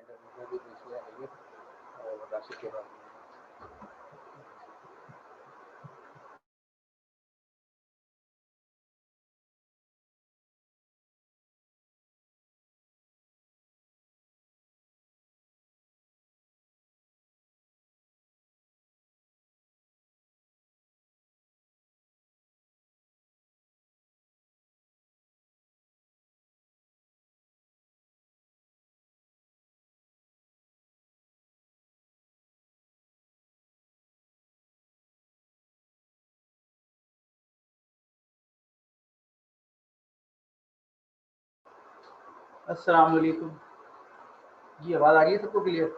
International भी पेशियाँ है और राशिद के बाद अस्सलाम वालेकुम जी। आवाज़ आ रही है सबको क्लियर?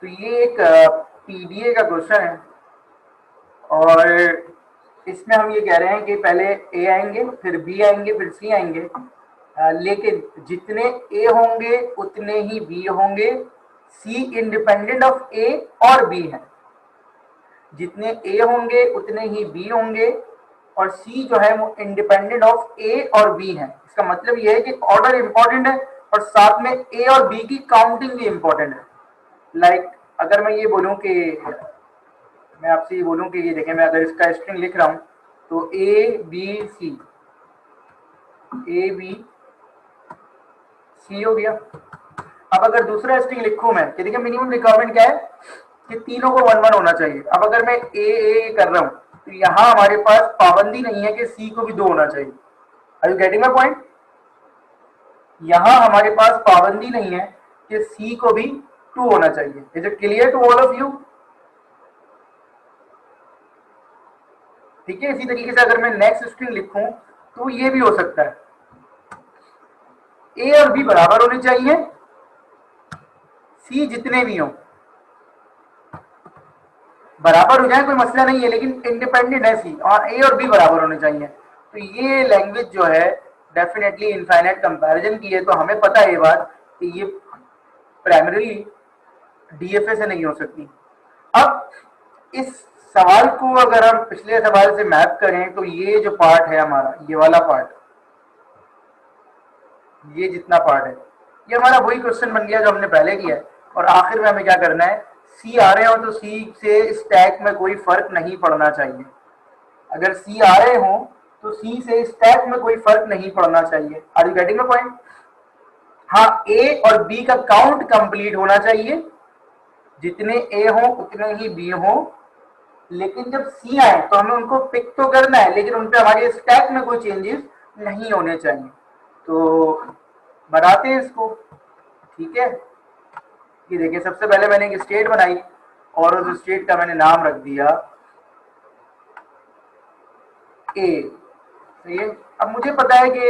तो ये एक पीडीए का क्वेश्चन है और इसमें हम ये कह रहे हैं कि पहले ए आएंगे, फिर बी आएंगे, फिर सी आएंगे, लेकिन जितने ए होंगे उतने ही बी होंगे। सी इंडिपेंडेंट ऑफ ए और बी है। जितने ए होंगे उतने ही बी होंगे और सी जो है वो इंडिपेंडेंट ऑफ ए और बी है। इसका मतलब ये है कि ऑर्डर इंपॉर्टेंट है और साथ में ए और बी की काउंटिंग भी इंपॉर्टेंट है। लाइक अगर मैं ये बोलूं कि मैं आपसे ये बोलूं कि ये देखें, मैं अगर इसका स्ट्रिंग लिख रहा हूं तो A B C, A B C हो गया। अब अगर दूसरा स्ट्रिंग लिखूं मैं कि देखिए मिनिमम रिक्वायरमेंट क्या है कि तीनों को 1 1 होना चाहिए। अब अगर मैं ए कर रहा हूं तो यहां हमारे पास पाबंदी नहीं है कि सी को भी 2 होना चाहिए। Are you getting my point? यहां हमारे पास पाबंदी नहीं है कि सी को भी 2 होना चाहिए। Is it clear to all of you? ठीक है। इसी तरीके से अगर मैं नेक्स्ट स्ट्रिंग लिखूं तो ये भी हो सकता है ए और बी बराबर होने चाहिए, सी जितने भी हो बराबर हो जाए कोई मसला नहीं है, लेकिन इंडिपेंडेंट है सी और ए और बी बराबर होने चाहिए। तो ये लैंग्वेज जो है डेफिनेटली इनफाइनाइट कंपैरिजन की है। तो हमें पता है ये बात कि ये प्राइमरी डीएफए से नहीं हो सकती। अब इस सवाल को अगर हम पिछले सवाल से मैप करें तो ये जो पार्ट है हमारा, ये वाला पार्ट, ये जितना पार्ट है, ये हमारा वही क्वेश्चन बन गया जो हमने पहले किया है। और आखिर में हमें क्या करना है, सी आ रहे हो तो सी से स्टैक में कोई फर्क नहीं पड़ना चाहिए। अगर सी आ रहे हो तो सी से स्टैक में कोई फर्क नहीं पड़ना चाहिए। Are you getting the point? हाँ, ए और बी का काउंट कंप्लीट होना चाहिए, जितने ए हो उतने ही बी हो। लेकिन जब सी आए तो हमें उनको पिक तो करना है, लेकिन उन पे हमारे स्टैक में कोई चेंजेस नहीं होने चाहिए। तो बनाते हैं इसको। ठीक है। ये देखिए, सबसे पहले मैंने एक स्टेट बनाई और उस स्टेट का मैंने नाम रख दिया ए। सही है। अब मुझे पता है कि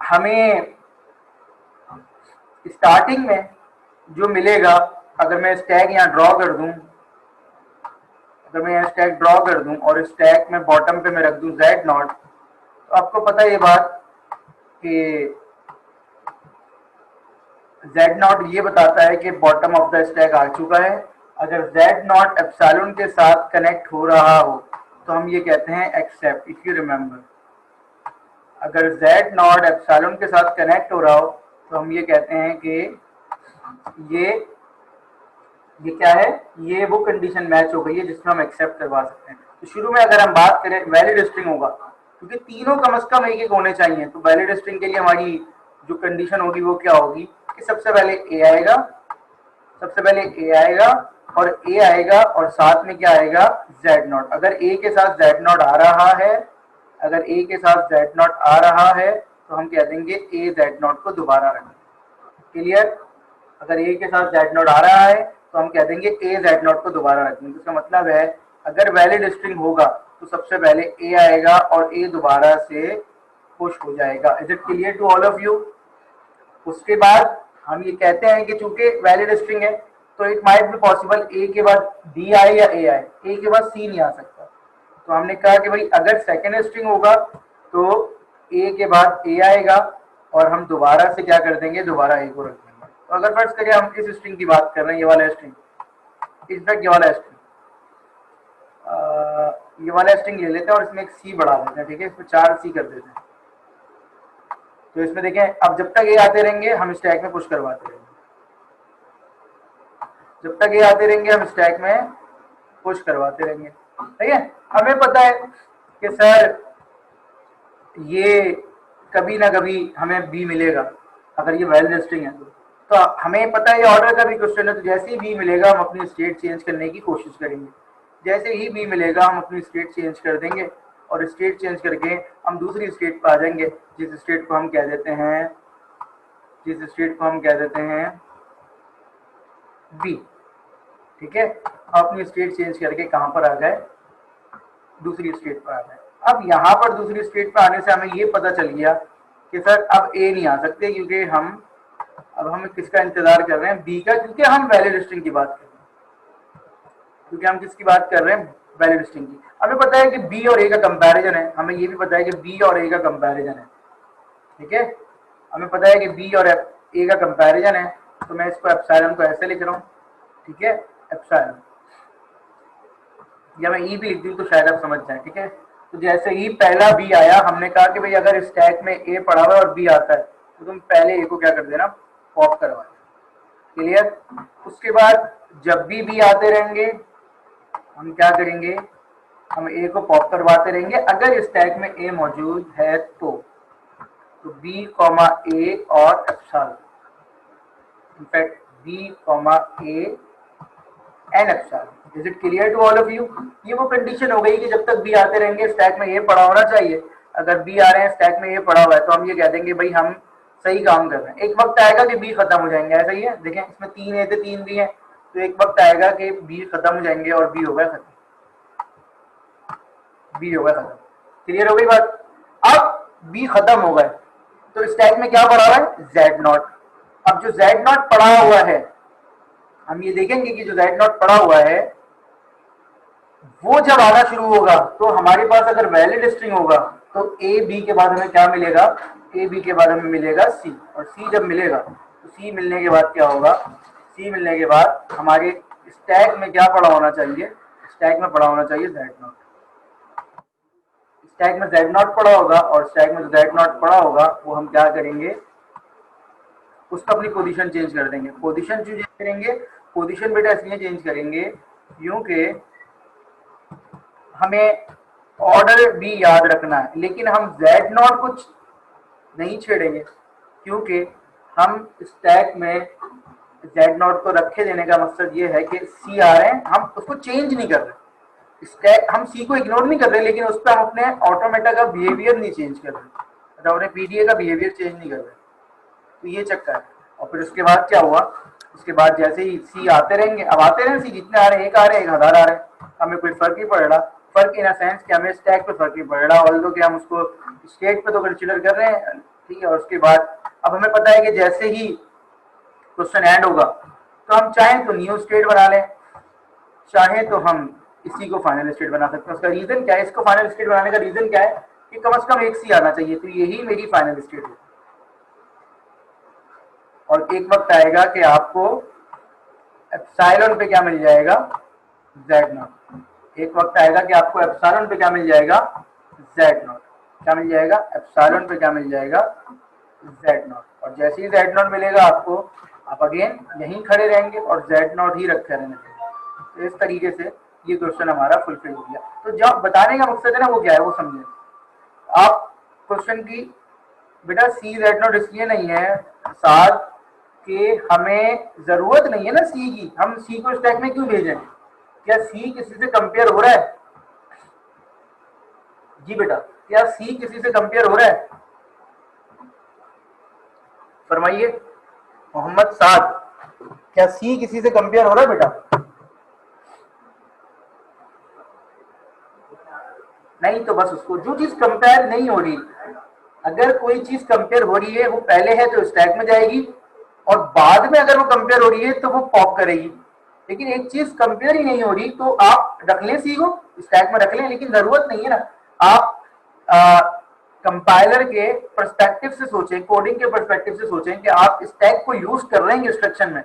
हमें स्टार्टिंग में जो मिलेगा, अगर मैं स्टैक यहाँ ड्रॉ कर दूं, अगर मैं यहाँ स्टैक ड्रॉ कर दूं और स्टैक में बॉटम पे मैं रख दूं Z नॉट, तो आपको पता है ये बात कि Z नॉट ये बताता है कि बॉटम ऑफ द स्टैक आ चुका है। अगर Z नॉट एप्सिलॉन के साथ कनेक्ट हो रहा हो तो हम ये कहते हैं एक्सेप्ट। इफ यू रिमेंबर, अगर Z नॉट एप्सिलॉन के साथ कनेक्ट हो रहा हो तो हम ये कहते हैं कि ये क्या है, ये वो कंडीशन मैच हो गई है जिसमें हम एक्सेप्ट करवा सकते हैं। तो शुरू में अगर हम बात करें वैलिड स्ट्रिंग होगा, क्योंकि तीनों कम से कम एक एक होने चाहिए। तो वैलिड स्ट्रिंग के लिए हमारी जो कंडीशन होगी वो क्या होगी कि सबसे पहले ए आएगा, सबसे पहले ए आएगा और ए आएगा और साथ में क्या आएगा, Z नॉट। अगर ए के साथ Z नॉट आ रहा है, अगर ए के साथ Z नॉट आ रहा है तो हम कह देंगे ए Z नॉट को दोबारा रखें। क्लियर? अगर ए के साथ Z नॉट आ रहा है तो हम कह देंगे ए Z नॉट को दोबारा रखेंगे। इसका मतलब है अगर वैलिड स्ट्रिंग होगा तो सबसे पहले ए आएगा और ए दोबारा से पुश हो जाएगा। Is it clear to all of you? उसके बाद हम ये कहते हैं कि चूंकि वैलिड स्ट्रिंग है तो इट माइट बी पॉसिबल ए के बाद डी आए या ए आए, ए के बाद सी नहीं आ सकता। तो हमने कहा कि भाई अगर सेकेंड स्ट्रिंग होगा तो ए के बाद ए आएगा और हम दोबारा से क्या कर देंगे, दोबारा ए को रख देंगे। तो अगर फर्ज करिए हम इस स्ट्रिंग की बात कर रहे हैं, ये वाला स्ट्रिंग, इनफैक्ट ये वाला स्ट्रिंग, ये वाला स्ट्रिंग ले लेते हैं और इसमें एक सी बढ़ा देते हैं, ठीक है, इसमें 4 सी कर देते हैं। तो इसमें देखें अब जब तक ये आते रहेंगे हम स्टैक में पुश करवाते रहेंगे, जब तक ये आते रहेंगे हम स्टैक में पुश करवाते रहेंगे, ठीक है। हमें पता है कि सर ये कभी ना कभी हमें बी मिलेगा अगर ये वैलिड स्ट्रिंग है तो हमें पता है ये ऑर्डर का भी क्वेश्चन है, तो जैसे ही बी मिलेगा हम अपनी स्टेट चेंज करने की कोशिश करेंगे, जैसे ही बी मिलेगा हम अपनी स्टेट चेंज कर देंगे और स्टेट चेंज करके हम दूसरी स्टेट पर आ जाएंगे जिस स्टेट को हम कह देते हैं, जिस स्टेट को हम कह देते हैं बी, ठीक है। अपनी स्टेट चेंज करके कहां पर आ गए, दूसरी स्टेट पर आ गए। अब यहाँ पर दूसरी स्टेट पर आने से हमें ये पता चल गया कि सर अब ए नहीं आ सकते क्योंकि हम किसका इंतजार कर रहे हैं, बी का, क्योंकि हम वैलिड स्ट्रिंग की बात कर रहे हैं, क्योंकि हम किसकी बात कर रहे हैं, वैलिड स्ट्रिंग की। हमें पता है कि बी और ए का कंपैरिजन है, हमें ये भी पता है कि बी और ए का कंपैरिजन है, ठीक है। हमें पता है कि बी और ए का कंपैरिजन है, तो मैं इसको एप्सिलॉन को ऐसे लिख रहा हूँ, ठीक है, एप्सिलॉन, या मैं ई भी लिख दूँ तो शायद आप समझ जाए, ठीक है। तो जैसे ही पहला बी आया हमने कहा कि भाई अगर स्टैक में ए पड़ा हुआ है और बी आता है तो तुम पहले ए को क्या कर देना, पॉप करवा देना, क्लियर। उसके बाद जब भी बी आते रहेंगे हम क्या करेंगे, हम ए को पॉप करवाते रहेंगे अगर स्टैक में ए मौजूद है तो बी कॉमा ए और epsilon, in fact B comma A and epsilon. Is it clear to all of you? ये वो कंडीशन हो गई कि जब तक बी आते रहेंगे स्टैक में ये पड़ा होना चाहिए, अगर बी आ रहे हैं स्टैक में ये पड़ा हुआ है तो हम ये कह देंगे भाई हम सही काम कर रहे हैं। एक वक्त आएगा कि बी खत्म हो जाएंगे, ऐसा ही है, देखें इसमें 3 ए थे 3 बी है, तो एक वक्त आएगा कि बी खत्म हो जाएंगे और बी होगा खत्म, बी होगा खत्म। क्लियर हो गई बात? अब बी खत्म हो गए तो स्टैक में क्या पड़ा हुआ है, जेड नॉट। अब जो जेड नॉट पड़ा हुआ है हम ये देखेंगे कि जो जेड नॉट पड़ा हुआ है वो जब आना शुरू होगा तो हमारे पास अगर वैलिड स्ट्रिंग होगा तो ए बी के बाद हमें क्या मिलेगा, ए बी के बाद हमें मिलेगा सी, और सी जब मिलेगा तो सी मिलने के बाद क्या होगा, सी मिलने के बाद हमारे स्टैक में क्या पड़ा होना चाहिए, स्टैक में पड़ा होना चाहिए जेड नॉट। स्टैक में जेड नॉट पड़ा होगा और स्टैक में जो जेड नॉट पड़ा होगा वो हम क्या करेंगे, उसका अपनी पोजीशन चेंज कर देंगे। पोजीशन चेंज करेंगे, पोजीशन बेटा इसलिए चेंज करेंगे क्योंकि हमें ऑर्डर भी याद रखना है, लेकिन हम जेड नॉट कुछ नहीं छेड़ेंगे क्योंकि हम स्टैक में जेड नॉट को रखे देने का मकसद ये है कि सी आ रहे हैं, हम उसको चेंज नहीं कर रहे, स्टैक हम सी को इग्नोर नहीं कर रहे, लेकिन उस पर हम अपने ऑटोमेटा का बिहेवियर नहीं चेंज कर रहे, मतलब अपने पीडीए का बिहेवियर चेंज नहीं कर रहे, तो ये चक्कर है। और फिर उसके बाद क्या हुआ, उसके बाद जैसे ही सी आते रहेंगे, अब आते रहे सी जितने आ रहे हैं, एक आ रहे हैं 1000 आ रहे हैं, हमें कोई फर्क नहीं पड़ रहा, फर्क इन सेंस कि हमें स्टैक पे फर्क नहीं पड़ रहा, ऑल्दो कि हम उसको स्टेट पे तो कंसीडर कर रहे हैं, ठीक है। और उसके बाद अब हमें पता है कि जैसे ही क्वेश्चन एंड होगा तो हम चाहें तो न्यू स्टेट बना लें, चाहे तो हम इसी को फाइनल स्टेट बना सकते हैं। उसका रीजन क्या है, इसको फाइनल स्टेट बनाने का रीजन क्या है कि कम से कम एक सी आना चाहिए, तो यही मेरी फाइनल स्टेट है। और एक वक्त आएगा कि आपको एप्सिलॉन पे क्या मिल जाएगा, जेड नॉट। एक वक्त आएगा कि आपको एप्सिलॉन पे क्या मिल जाएगा, जेड नॉट। क्या मिल जाएगा, एप्सिलॉन पे क्या मिल जाएगा, जेड नॉट। और जैसे ही जेड नॉट मिलेगा आपको, आप अगेन यहीं खड़े रहेंगे और जेड नॉट ही रखे रहने चाहिए। तो इस तरीके से ये क्वेश्चन हमारा फुलफिल हो गया। तो जो बताने का मकसद है ना वो क्या है वो समझे आप। क्वेश्चन की बेटा सी जेड नॉट इसलिए नहीं है साथ कि हमें जरूरत नहीं है ना सी की, हम सी को स्टैक में क्यों भेजें, क्या सी किसी से कंपेयर हो रहा है, जी बेटा क्या सी किसी से कंपेयर हो रहा है, फरमाइए मोहम्मद साद, क्या सी किसी से कंपेयर हो रहा है बेटा, नहीं तो बस उसको जो चीज कंपेयर नहीं हो रही अगर कोई चीज कंपेयर हो रही है, वो पहले है तो स्टैक में जाएगी, और बाद में अगर वो कंपेयर हो रही है तो वो पॉप करेगी। लेकिन एक चीज कंपेयर ही नहीं हो रही तो आप रख लें सी को, स्टैक में रख लें, लेकिन जरूरत नहीं है ना। आप कंपाइलर के पर्सपेक्टिव से सोचें, कोडिंग के पर्सपेक्टिव से सोचें कि आप स्टैक को यूज कर रहे हैं इंस्ट्रक्शन में,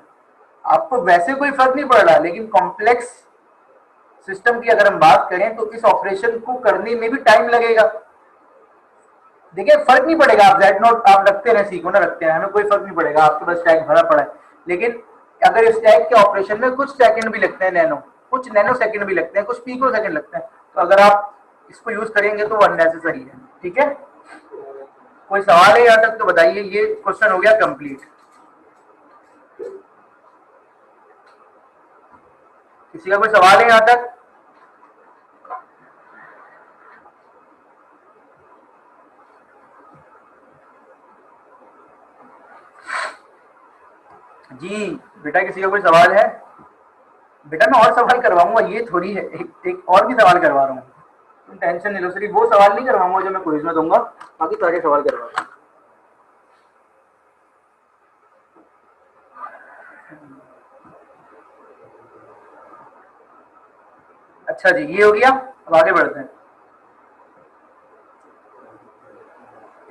आपको वैसे कोई फर्क नहीं पड़ रहा, लेकिन कॉम्प्लेक्स सिस्टम की अगर हम बात करें तो इस ऑपरेशन को करने में भी टाइम लगेगा। देखिए फर्क नहीं पड़ेगा, आप जेड नोट आप रखते रहे, सी को ना रखते हैं, हमें कोई फर्क नहीं पड़ेगा, आपके पास स्टैक भरा पड़ा है। लेकिन अगर स्टैक के ऑपरेशन में कुछ सेकंड भी लगते हैं, कुछ नैनो सेकंड भी लगते हैं, कुछ पिको सेकंड लगते हैं, तो अगर आप इसको यूज करेंगे तो वो अननेसेसरी है। ठीक है, कोई सवाल है यहाँ तक तो बताइए। ये क्वेश्चन हो गया कंप्लीट। किसी का कोई सवाल है यहाँ तक? जी बेटा, किसी का कोई सवाल है? बेटा मैं और सवाल करवाऊंगा, ये थोड़ी है, एक और भी सवाल करवा रहा हूँ, तुम टेंशन नहीं लो। सिर्फ वो सवाल नहीं करवाऊंगा जो मैं क्विज में दूंगा, बाकी सारे सवाल करवाऊंगा। अच्छा जी, ये हो गया। अब आगे बढ़ते हैं।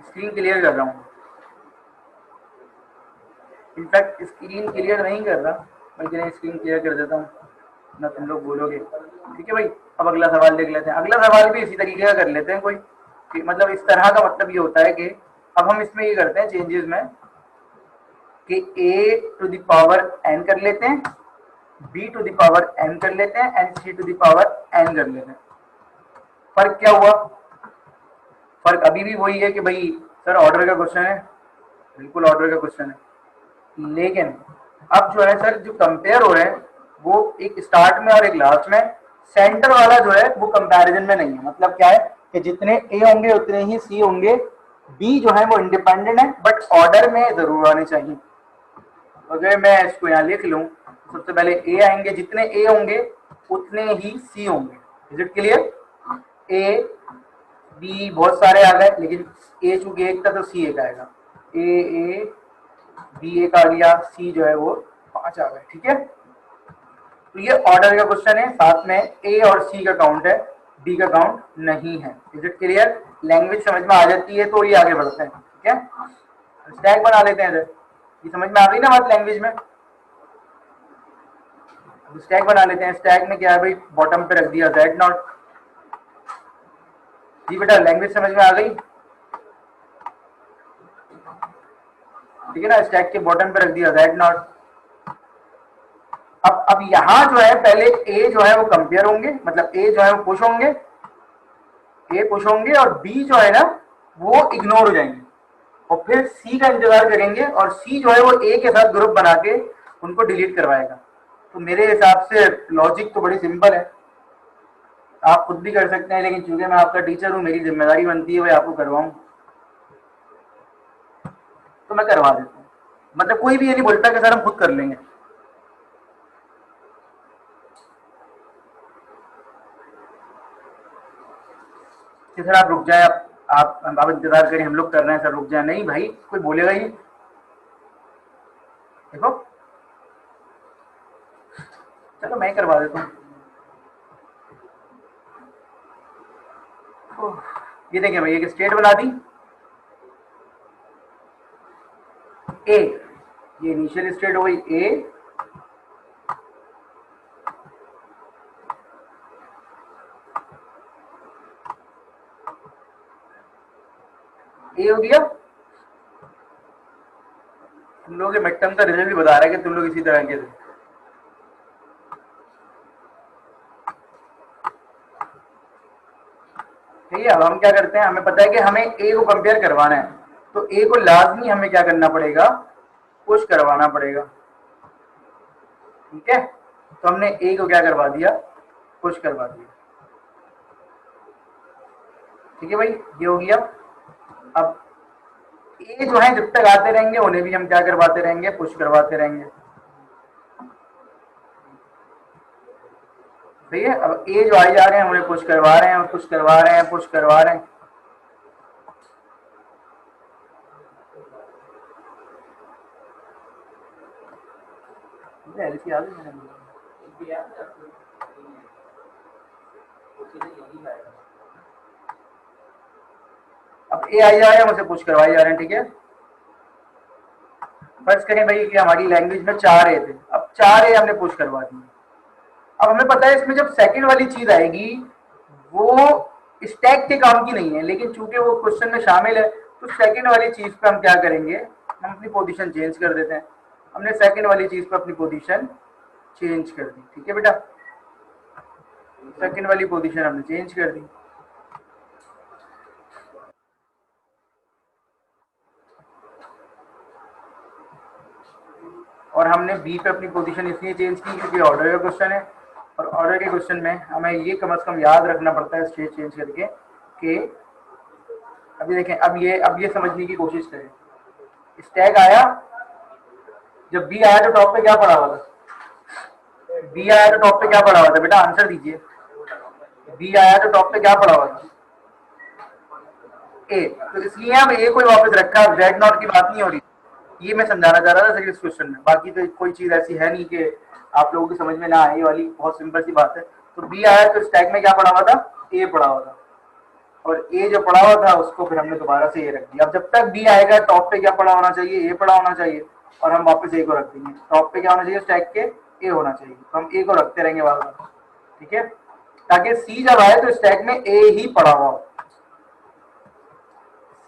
स्क्रीन क्लियर कर रहा हूँ, इनफैक्ट स्क्रीन क्लियर नहीं कर रहा, बल्कि मैं स्क्रीन क्लियर कर देता हूँ ना, तुम लोग बोलोगे। ठीक है भाई, अब अगला सवाल देख लेते हैं। अगला सवाल भी इसी तरीके का कर लेते हैं कोई, कि मतलब इस तरह का मतलब ये होता है कि अब हम इसमें ये करते हैं चेंजेस में कि a to the power n कर लेते हैं, b to the power m कर लेते हैं, and c to the power n कर लेते हैं। फर्क क्या हुआ? फर्क अभी भी वही है कि भाई सर ऑर्डर का क्वेश्चन है, बिल्कुल ऑर्डर का क्वेश्चन है, लेकिन अब जो है सर, जो कंपेयर हो रहे हैं वो एक स्टार्ट में और एक लास्ट में, सेंटर वाला जो है वो कंपैरिजन में नहीं है। मतलब क्या है कि जितने ए होंगे उतने ही सी होंगे, बी जो है वो इंडिपेंडेंट है, बट ऑर्डर में जरूर आने चाहिए। अगर मैं इसको यहाँ लिख लूं, सबसे पहले ए आएंगे, जितने ए होंगे उतने ही सी होंगे। Is it clear? A B बहुत सारे आ गए, लेकिन ए चूंकि एक था तो सी एक आएगा। ए बी एक आ गया, सी जो है वो 5 आ गए। ठीक है, तो ये ऑर्डर का क्वेश्चन है, साथ में ए और सी का काउंट है, डी का काउंट नहीं है। Is it clear? लैंग्वेज समझ में आ जाती है तो ये आगे बढ़ते हैं। ठीक है, स्टैक बना लेते हैं इधर। ये समझ में आ गई ना बात लैंग्वेज में? स्टैक बना लेते हैं। स्टैक में क्या है भाई, बॉटम पे रख दिया जेड नॉट। जी बेटा, लैंग्वेज समझ में आ गई? ठीक है ना, स्टैक के बॉटम पे रख दिया जेड नॉट। अब यहां जो है पहले ए जो है वो कंपेयर होंगे, मतलब ए जो है वो पुश होंगे, ए पुश होंगे, और बी जो है ना वो इग्नोर हो जाएंगे, और फिर सी का इंतजार करेंगे, और सी जो है वो ए के साथ ग्रुप बना के उनको डिलीट करवाएगा। तो मेरे हिसाब से लॉजिक तो बड़ी सिंपल है, आप खुद भी कर सकते हैं, लेकिन चूंकि मैं आपका टीचर हूं, मेरी जिम्मेदारी बनती है भाई आपको करवाऊं, तो मैं करवा देता हूँ। मतलब कोई भी ये नहीं बोलता कि सर हम खुद कर लेंगे। कि सर आप रुक जाए, आप इंतजार करें, हम लोग कर रहे हैं, सर रुक जाए। नहीं भाई, कोई बोलेगा ही। देखो, चलो मैं करवा देता हूँ। ये देखिए भाई, एक स्टेट बना दी ए, ये इनिशियल स्टेट हो गई ए, ए हो गया। तुम लोग मिड टर्म का रिजल्ट भी बता रहा है कि तुम लोग इसी तरह के थे। ठीक है, अब हम क्या करते हैं, हमें पता है कि हमें ए को कंपेयर करवाना है, तो ए को लाजमी हमें क्या करना पड़ेगा, पुश करवाना पड़ेगा। ठीक है, तो हमने ए को क्या करवा दिया, पुश करवा दिया। ठीक है भाई, ये हो गया। अब ए जो है जब तक आते रहेंगे उन्हें भी हम क्या करवाते रहेंगे, पुश करवाते रहेंगे। सही है, अब ए जो आई जा रहे हैं उन्हें पुश करवा रहे हैं, और पुश करवा रहे हैं, पुश करवा रहे हैं। एलसी आ गई मैंने बोला। अब ए आई जा रहे हैं, मुझसे पूछ करवाए जा रहे हैं, ठीक है। फर्ज करें भाई कि हमारी लैंग्वेज में 4 ए थे, अब 4 ए हमने पुश करवा दिए। अब हमें पता है इसमें जब सेकंड वाली चीज आएगी वो स्टैक के काम की नहीं है, लेकिन चूंकि वो क्वेश्चन में शामिल है तो सेकंड वाली चीज पे हम क्या करेंगे, हम अपनी पोजीशन चेंज कर देते हैं। हमने सेकंड वाली चीज पे अपनी पोजीशन चेंज कर दी, ठीक है बेटा। सेकंड वाली पोजीशन हमने चेंज कर दी। और हमने बी पे अपनी पोजीशन इसलिए चेंज की क्योंकि ऑर्डर का क्वेश्चन है, और ऑर्डर के क्वेश्चन में हमें ये कम से कम याद रखना पड़ता है स्टेट चेंज करके कि अभी देखें, अब ये समझने की कोशिश करें। स्टैक आया, जब बी आया तो टॉप पे क्या पड़ा हुआ था? बी आया तो टॉप पे क्या पड़ा हुआ था बेटा, आंसर दीजिए। बी आया तो टॉप पे क्या पड़ा हुआ था? ए। तो इसलिए हम ए को वापस रखा, जेड नॉट की बात नहीं हो रही। ये मैं समझाना चाह रहा था सिर्फ इस क्वेश्चन में, बाकी तो कोई चीज ऐसी है नहीं कि आप लोगों की समझ में ना आए, वाली बहुत सिंपल सी बात है। तो बी आया तो स्टैक में क्या पड़ा हुआ था? ए पड़ा हुआ था, और ए जो पड़ा हुआ था उसको फिर हमने दोबारा से ए रख दिया। अब जब तक बी आएगा टॉप पे क्या पड़ा होना चाहिए? ए पड़ा होना चाहिए, और हम वापस ए को रख देंगे। टॉप पे क्या होना चाहिए स्टैक के? ए होना चाहिए, तो हम ए को रखते रहेंगे बार बार, ठीक है, ताकि सी जब आए तो स्टैक में ए ही पड़ा हुआ हो।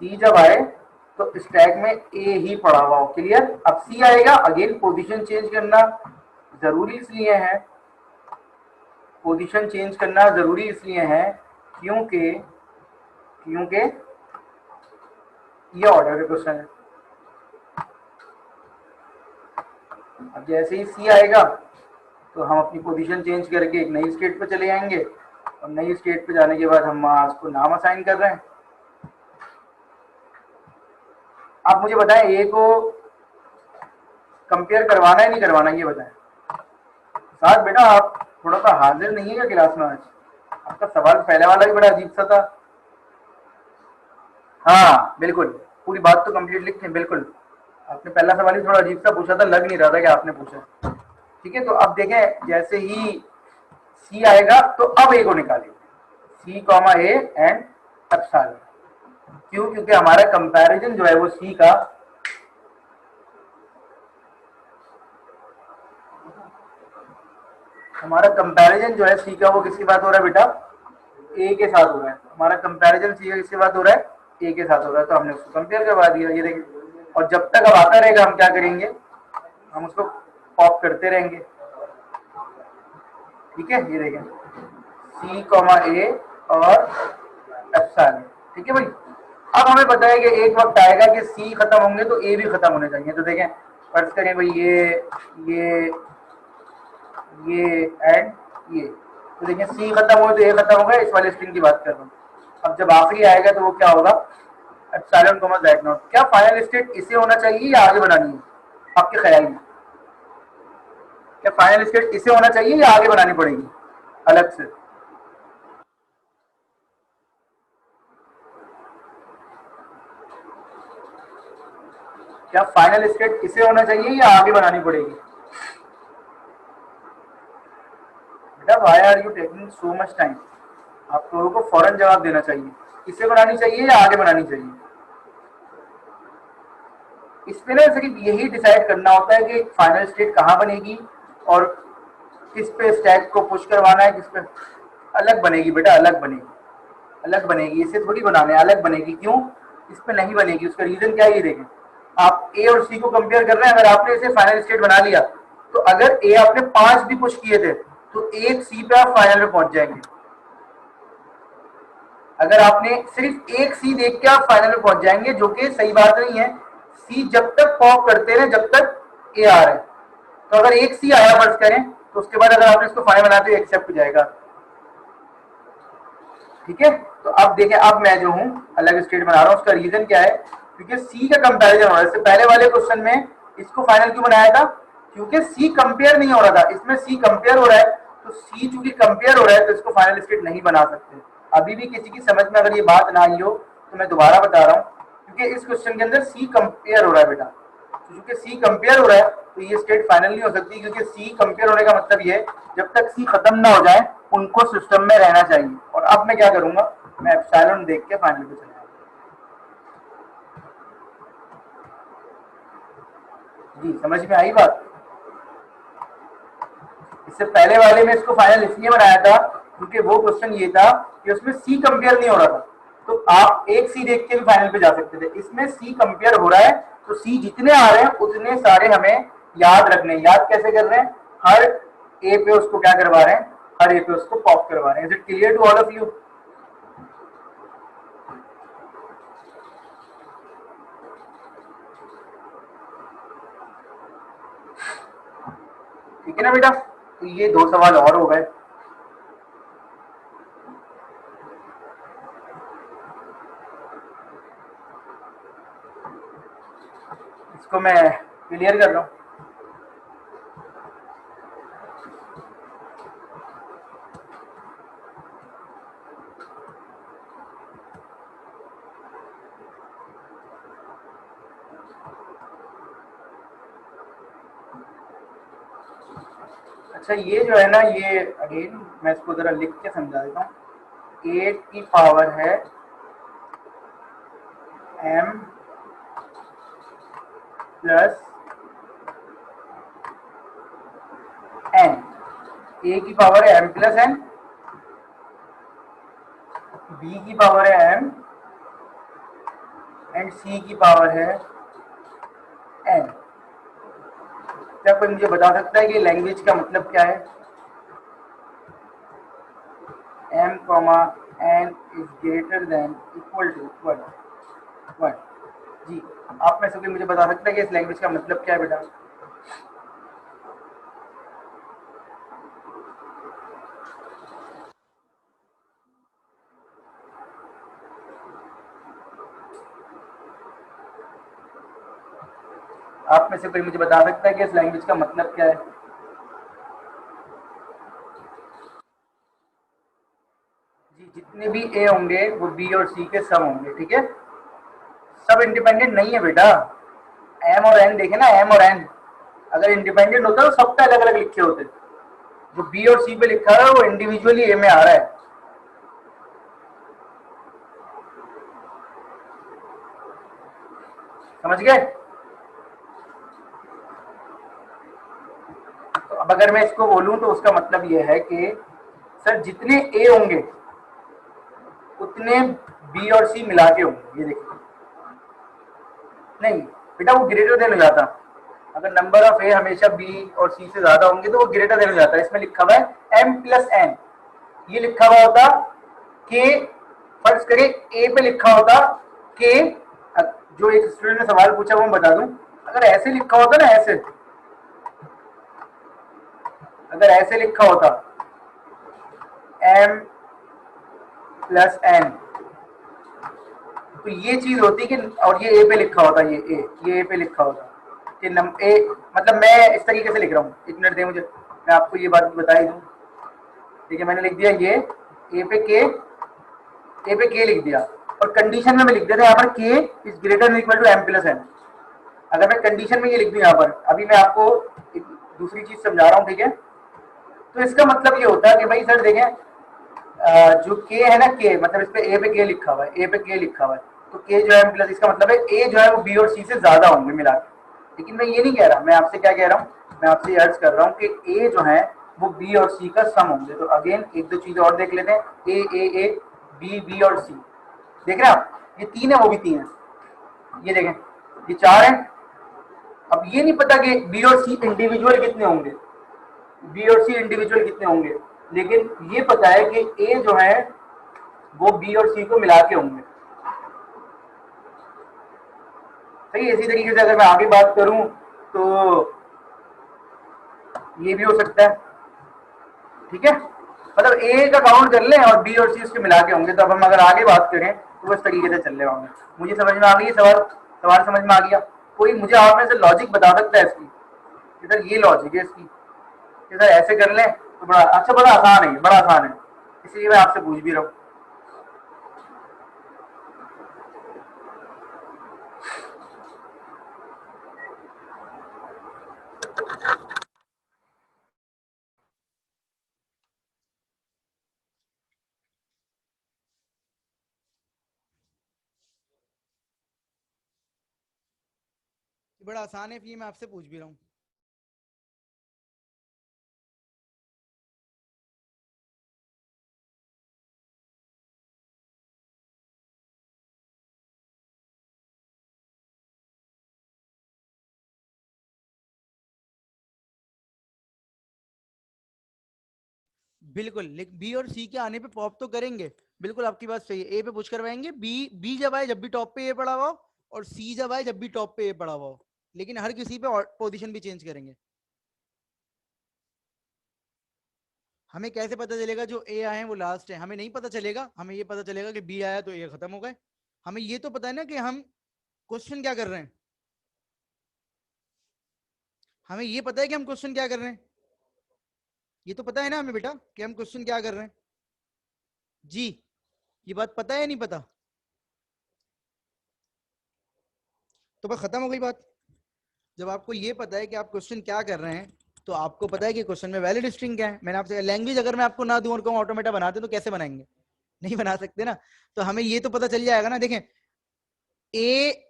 सी जब आए तो स्टैक में ए ही पड़ा हुआ हो, क्लियर। अब सी आएगा, अगेन पोजीशन चेंज करना जरूरी इसलिए है, पोजीशन चेंज करना जरूरी इसलिए है क्योंकि क्योंकि ये ऑर्डर का क्वेश्चन है। अब जैसे ही सी आएगा तो हम अपनी पोजीशन चेंज करके एक नई स्टेट पे चले जाएंगे, और नई स्टेट पे जाने के बाद हम उसको नाम असाइन कर रहे हैं। आप मुझे बताएं ए को कंपेयर करवाना है नहीं करवाना, ये बताएं। साथ बेटा आप थोड़ा सा हाजिर नहीं है क्या क्लास में आज? आपका सवाल पहले वाला भी बड़ा अजीब सा था। हाँ बिल्कुल, पूरी बात तो कंप्लीट लिखें, बिल्कुल। आपने पहला सवाल ही थोड़ा अजीब सा पूछा था, लग नहीं रहा था कि आपने पूछा, ठीक है। तो अब देखें, जैसे ही सी आएगा तो अब ए को निकालिए, C comma A and epsilon. क्यों? क्योंकि हमारा कंपैरिजन जो है वो सी का, हमारा कंपैरिजन जो है सी का वो किसकी बात हो रहा है बेटा? ए के साथ हो रहा है। हमारा कंपैरिजन सी का किसकी बात हो रहा है? ए के साथ हो रहा है, तो हमने उसको कंपेयर करवा दिया, ये देखिए। और जब तक अब आता रहेगा हम क्या करेंगे, हम उसको पॉप करते रहेंगे, ठीक है। ये देखें, सी कॉमा ए और एप्सिलॉन, ठीक है भाई। अब हमें पता है कि एक वक्त आएगा कि सी खत्म होंगे तो ए भी खत्म होने चाहिए। तो देखें, फर्ज करें भाई ये एंड ये, तो देखें सी खत्म हो तो ए खत्म होगा, इस वाले स्ट्रिंग की बात कर रहा हूँ। अब जब आखिरी आएगा तो वो क्या होगा? Epsilon comma Z not. क्या फाइनल स्टेट इसे होना चाहिए या आगे बनानी है आपके ख्याल में? क्या फाइनल स्टेट इसे होना चाहिए या आगे बनानी पड़ेगी अलग से? क्या फाइनल स्टेट इसे होना चाहिए या आगे बनानी पड़ेगी? बेटा why are you taking so much time? आप लोगों को फौरन जवाब देना चाहिए, इसे बनानी चाहिए या आगे बनानी चाहिए। इसमें ना सिर्फ यही डिसाइड करना होता है कि फाइनल स्टेट कहाँ बनेगी और किस पे स्टैक को पुश करवाना है, किस पे। अलग बनेगी बेटा, अलग बनेगी, अलग बनेगी, इसे थोड़ी बनाने, अलग बनेगी। क्यों इस पे नहीं बनेगी? उसका रीजन क्या है ये देखें। आप ए और सी को कंपेयर कर रहे हैं, अगर आपने इसे फाइनल स्टेट बना लिया तो अगर ए आपने 5 भी पुश किए थे तो एक सी पे आप फाइनल में पहुंच जाएंगे। अगर आपने सिर्फ एक सी देख के आप फाइनल में पहुंच जाएंगे, जो कि सही बात नहीं है। सी जब तक पॉप करते हैं जब तक ए आ रहा है, तो अगर एक सी आया फर्ज करें तो उसके बाद अगर आपने इसको फाइनल बनाते हुए एक्सेप्ट हो जाएगा, ठीक है। तो अब देखें, अब मैं जो हूं अलग स्टेट बना रहा हूं, उसका रीजन क्या है? क्योंकि सी का कंपैरिजन हो रहा है। इससे पहले वाले क्वेश्चन में इसको फाइनल क्यों बनाया था? क्योंकि सी कंपेयर नहीं हो रहा था, इसमें सी कंपेयर हो रहा है, तो सी चूंकि कंपेयर हो रहा है तो इसको फाइनल स्टेट नहीं बना सकते। अभी भी किसी की समझ में अगर ये बात ना आई हो तो मैं दोबारा बता रहा हूँ, क्योंकि इस क्वेश्चन के अंदर सी कंपेयर हो रहा है बेटा। तो चूंकि सी कंपेयर हो रहा है तो ये स्टेट फाइनल नहीं हो सकती, क्योंकि सी कंपेयर होने का मतलब ये है जब तक सी खत्म ना हो जाए उनको सिस्टम में रहना चाहिए। और अब मैं क्या करूंगा, मैं एप्सिलॉन देख के फाइनल पे चला जाऊंगा। जी समझ में आई बात। इससे पहले वाले में इसको फाइनल इसलिए बनाया था क्योंकि वो क्वेश्चन ये था कि उसमें सी कंपेयर नहीं हो रहा था, तो आप एक सी देख के भी फाइनल पे जा सकते थे। इसमें सी कंपेयर हो रहा है, तो सी जितने आ रहे हैं उतने सारे हमें याद रखने। याद कैसे कर रहे हैं, हर ए पे उसको क्या करवा रहे हैं, हर ए पे उसको पॉप करवा रहे हैं। Is it clear to all of you? ठीक है ना बेटा? तो ये दो सवाल और हो गए। इसको मैं क्लियर कर रहा हूं। अच्छा ये जो है ना, ये अगेन मैं इसको जरा लिख के समझा देता हूँ। 8 की पावर है m प्लस n। a की पावर है m प्लस n, b की पावर है m एंड c की पावर है n। क्या कोई मुझे बता सकता है कि लैंग्वेज का मतलब क्या है? m comma n is greater than equal to 1। जी, आप में से कोई मुझे बता सकता है कि इस लैंग्वेज का मतलब क्या है बेटा? आप में से कोई मुझे बता सकता है कि इस लैंग्वेज का मतलब क्या है? जी, जितने भी ए होंगे वो बी और सी के सम होंगे, ठीक है? सब इंडिपेंडेंट नहीं है बेटा। एम और एन देखे ना, एम और एन अगर इंडिपेंडेंट होता तो सबका अलग अलग लिखे होते। जो बी और सी पे लिखा है वो इंडिविजुअली ए में आ रहा है। समझ गए? तो अब अगर मैं इसको बोलूं तो उसका मतलब यह है कि सर जितने ए होंगे उतने बी और सी मिला के होंगे। ये देखिए, नहीं बेटा वो ग्रेटर देन हो जाता। अगर नंबर ऑफ ए हमेशा बी और सी से ज्यादा होंगे तो वो ग्रेटर देन हो जाता है। इसमें लिखा हुआ है एम प्लस एन, ये लिखा हुआ होता के। फर्ज करें ए पे लिखा होता के, जो एक स्टूडेंट ने सवाल पूछा वो मैं बता दूं। अगर ऐसे लिखा होता ना, ऐसे अगर ऐसे लिखा होता एम प्लस एन, तो ये चीज होती कि, और ये ए पे लिखा होता, ये ए पे लिखा होता कि ए, मतलब मैं इस तरीके से लिख रहा हूँ। एक मिनट दे मुझे, मैं आपको ये बात बता ही दूं। ठीक है, मैंने लिख दिया ये ए पे के, ए पे के लिख दिया, और कंडीशन में मैं लिख देता यहाँ पर K is greater than equal to M plus N. अगर मैं कंडीशन में ये लिख दूं यहाँ पर, अभी मैं आपको एक दूसरी चीज समझा रहा हूँ, ठीक है? तो इसका मतलब ये होता है कि भाई सर देखें, जो के है ना, के मतलब इस पे ए पे के लिखा हुआ है, ए पे के लिखा हुआ है, तो के जो है प्लस, इसका मतलब है ए जो है वो बी और सी से ज्यादा होंगे मिला के। लेकिन मैं ये नहीं कह रहा, मैं आपसे क्या कह रहा हूँ, मैं आपसे ये अर्ज कर रहा हूँ कि ए जो है वो बी और सी का सम होंगे। तो अगेन एक दो चीजें और देख लेते हैं, ए बी बी और सी। देख रहे हैं आप, ये तीन है वो भी तीन है, ये देखें ये चार है। अब ये नहीं पता कि बी और सी इंडिविजुअल कितने होंगे, बी और सी इंडिविजुअल कितने होंगे, लेकिन ये पता है कि ए जो है वो बी और सी को मिला के होंगे। सही, इसी तरीके से अगर मैं आगे बात करूं तो ये भी हो सकता है। ठीक है, मतलब ए का काउंट कर लें और बी और सी उसके मिला के होंगे। तो अब हम अगर आगे बात करें तो इस तरीके से चल रहे होंगे। मुझे समझ में आ गई सवाल, सवाल समझ में आ गया? कोई मुझे आप में से लॉजिक बता सकता है इसकी? इधर ये लॉजिक है इसकी, इधर ऐसे कर लें तो बड़ा अच्छा, बड़ा आसान है, बड़ा आसान है, इसलिए मैं आपसे पूछ भी रहा हूँ। बड़ा आसान है, ये मैं आपसे पूछ भी रहा हूँ। बिल्कुल, लेकिन बी और सी के आने पे पॉप तो करेंगे। बिल्कुल आपकी बात सही है, ए पे पुश करवाएंगे, बी बी जब आए जब भी टॉप पे ए पड़ा हुआ हो, और सी जब आए जब भी टॉप पे ए पड़ा हुआ हो, लेकिन हर किसी पे पोजीशन भी चेंज करेंगे। हमें कैसे पता चलेगा जो ए आए हैं वो लास्ट है? हमें नहीं पता चलेगा, हमें ये पता चलेगा कि बी आया तो ए खत्म हो गए। हमें ये तो पता है ना कि हम क्वेश्चन क्या कर रहे हैं, हमें ये पता है कि हम क्वेश्चन क्या कर रहे हैं, ये तो पता है ना हमें बेटा कि हम क्वेश्चन क्या कर रहे हैं। जी, ये बात पता है या नहीं पता? तो बस खत्म हो गई बात। जब आपको ये पता है कि आप क्वेश्चन क्या कर रहे हैं, तो आपको पता है कि क्वेश्चन में वैलिड स्ट्रिंग क्या है। मैंने आपसे लैंग्वेज अगर मैं आपको ना दूं और कहूं ऑटोमेटा बनाते तो कैसे बनाएंगे? नहीं बना सकते ना। तो हमें ये तो पता चल जाएगा ना। देखें, ए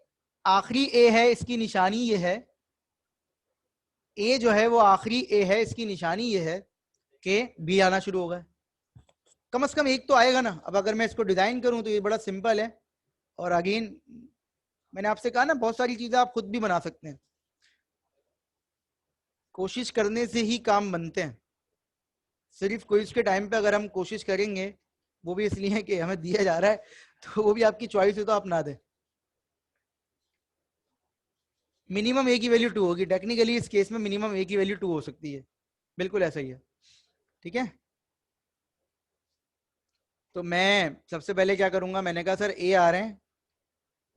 आखिरी ए है, इसकी निशानी ये है, ए जो है वो आखिरी ए है, इसकी निशानी ये है कि बी आना शुरू होगा। कम से कम एक तो आएगा ना। अब अगर मैं इसको डिजाइन करूं तो ये बड़ा सिंपल है। और अगेन मैंने आपसे कहा ना, बहुत सारी चीजें आप खुद भी बना सकते हैं, कोशिश करने से ही काम बनते हैं। सिर्फ क्विज के टाइम पे अगर हम कोशिश करेंगे, वो भी इसलिए कि हमें दिया जा रहा है, तो वो भी आपकी चॉइस है तो आप ना दें। मिनिमम ए की वैल्यू 2 होगी, टेक्निकली इस केस में मिनिमम ए की वैल्यू 2 हो सकती है। बिल्कुल ऐसा ही है, ठीक है। तो मैं सबसे पहले क्या करूंगा, मैंने कहा सर ए आ रहे हैं,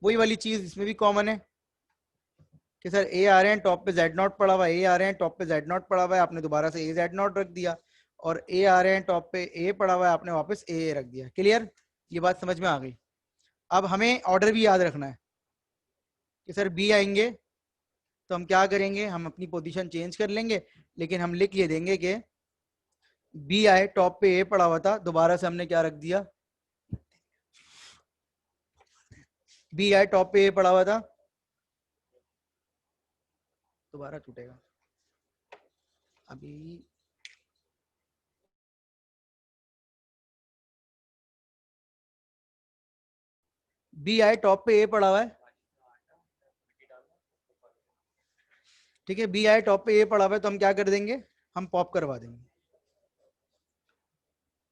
वही वाली चीज इसमें भी कॉमन है कि सर ए आ रहे हैं, टॉप पे जेड नॉट पड़ा हुआ है, ए आ रहे हैं टॉप पे जेड नॉट पड़ा हुआ है, आपने दोबारा से ए जेड नॉट रख दिया। और ए आ रहे हैं टॉप पे ए पड़ा हुआ है, आपने वापस ए रख दिया। क्लियर? ये बात समझ में आ गई। अब हमें ऑर्डर भी याद रखना है कि सर बी आएंगे तो हम क्या करेंगे, हम अपनी पोजीशन चेंज कर लेंगे, लेकिन हम लिख ये देंगे कि बी आए, टॉप पे ए पड़ा हुआ था, दोबारा से हमने क्या रख दिया, बी आए टॉप पे ए पड़ा हुआ था, दोबारा टूटेगा अभी। बी आए टॉप पे ए पड़ा हुआ है, ठीक है, बी आए टॉप पे ए पड़ा हुआ है, तो हम क्या कर देंगे, हम पॉप करवा देंगे।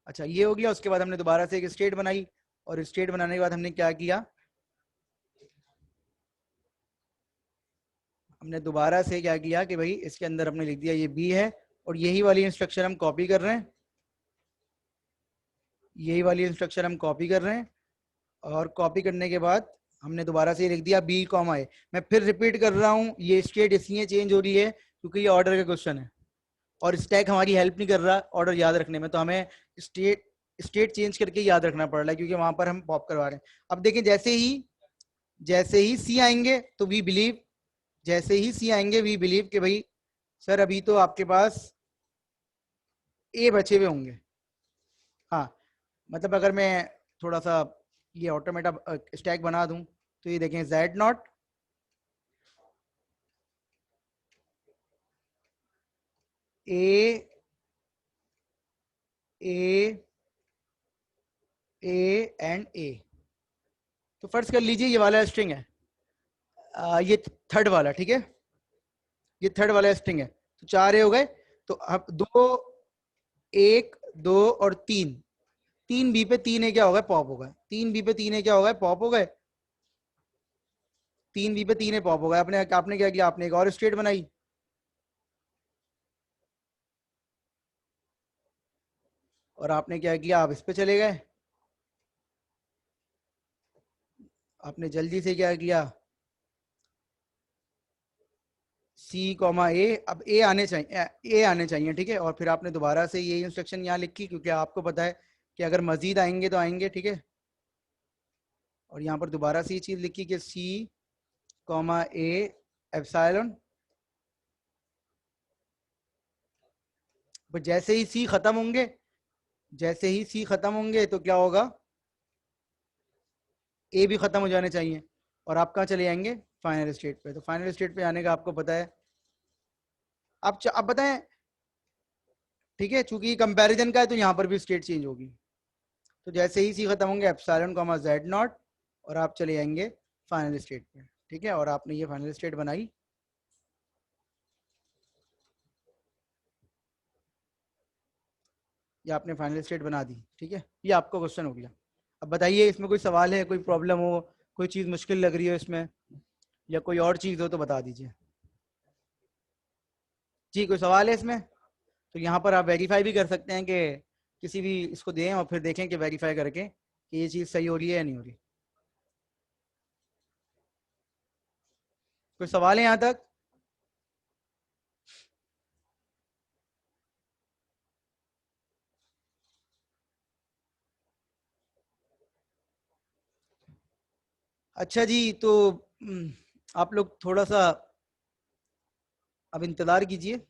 अच्छा, ये हो गया। उसके बाद हमने दोबारा से एक स्टेट बनाई, और स्टेट बनाने के बाद हमने क्या किया, हमने दोबारा से क्या किया कि भाई इसके अंदर हमने लिख दिया ये बी है, और यही वाली इंस्ट्रक्शन हम कॉपी कर रहे हैं, यही वाली इंस्ट्रक्शन हम कॉपी कर रहे हैं। और कॉपी करने के बाद हमने दोबारा से लिख दिया बी कॉमा ए। मैं फिर रिपीट कर रहा हूँ, ये स्टेट इसलिए चेंज हो रही है क्योंकि ये ऑर्डर का क्वेश्चन है, और स्टैक हमारी हेल्प नहीं कर रहा ऑर्डर याद रखने में, तो हमें स्टेट स्टेट चेंज करके याद रखना पड़ रहा है, क्योंकि वहां पर हम पॉप करवा रहे हैं। अब देखें, जैसे ही सी आएंगे तो वी बिलीव, जैसे ही सी आएंगे वी बिलीव कि भाई सर अभी तो आपके पास ए बचे हुए होंगे। हाँ, मतलब अगर मैं थोड़ा सा ये ऑटोमेटा स्टैक बना दूं, तो ये देखें Z not, A A A and A. तो फर्ज कर लीजिए ये वाला स्ट्रिंग है, ये थर्ड वाला, ठीक है, ये थर्ड वाला स्ट्रिंग है, तो 4 ए हो गए। तो अब 2, 1, 2 और 3, 3 बी पे 3 ए क्या होगा, पॉप होगा। 3 बी पे 3 ए क्या होगा, पॉप हो गए। 3 बी पे 3 ए पॉप हो गए। आपने आपने क्या किया, आपने एक और स्टेट बनाई, और आपने क्या किया, आप इस पे चले गए, आपने जल्दी से क्या किया, सी कॉमा ए। अब ए आने चाहिए, ए आने चाहिए, ठीक है। और फिर आपने दोबारा से ये इंस्ट्रक्शन यहाँ लिखी, क्योंकि आपको पता है कि अगर मजीद आएंगे तो आएंगे, ठीक है। और यहाँ पर दोबारा से ये चीज लिखी कि C comma A epsilon, but जैसे ही सी खत्म होंगे, जैसे ही सी खत्म होंगे तो क्या होगा, ए भी खत्म हो जाने चाहिए, और आप कहाँ चले जाएंगे, फाइनल स्टेट पे। तो फाइनल स्टेट पे आने का आपको पता है, आप बताएं, ठीक है, चूंकि कंपैरिजन का है तो यहाँ पर भी स्टेट चेंज होगी। तो जैसे ही सी खत्म होंगे एप्सिलॉन कॉमा जेड नॉट, और आप चले जाएंगे फाइनल स्टेट पे, ठीक है। और आपने ये फाइनल स्टेट बनाई, ये आपने फाइनल स्टेट बना दी, ठीक है। ये आपका क्वेश्चन हो गया। अब बताइए इसमें कोई सवाल है, कोई प्रॉब्लम हो, कोई चीज़ मुश्किल लग रही हो इसमें, या कोई और चीज़ हो तो बता दीजिए। जी कोई सवाल है इसमें? तो यहाँ पर आप वेरीफाई भी कर सकते हैं कि किसी भी इसको दें और फिर देखें कि वेरीफाई करके कि ये चीज़ सही हो रही है या नहीं हो रही। कोई सवाल है यहाँ तक? अच्छा जी, तो आप लोग थोड़ा सा अब इंतज़ार कीजिए।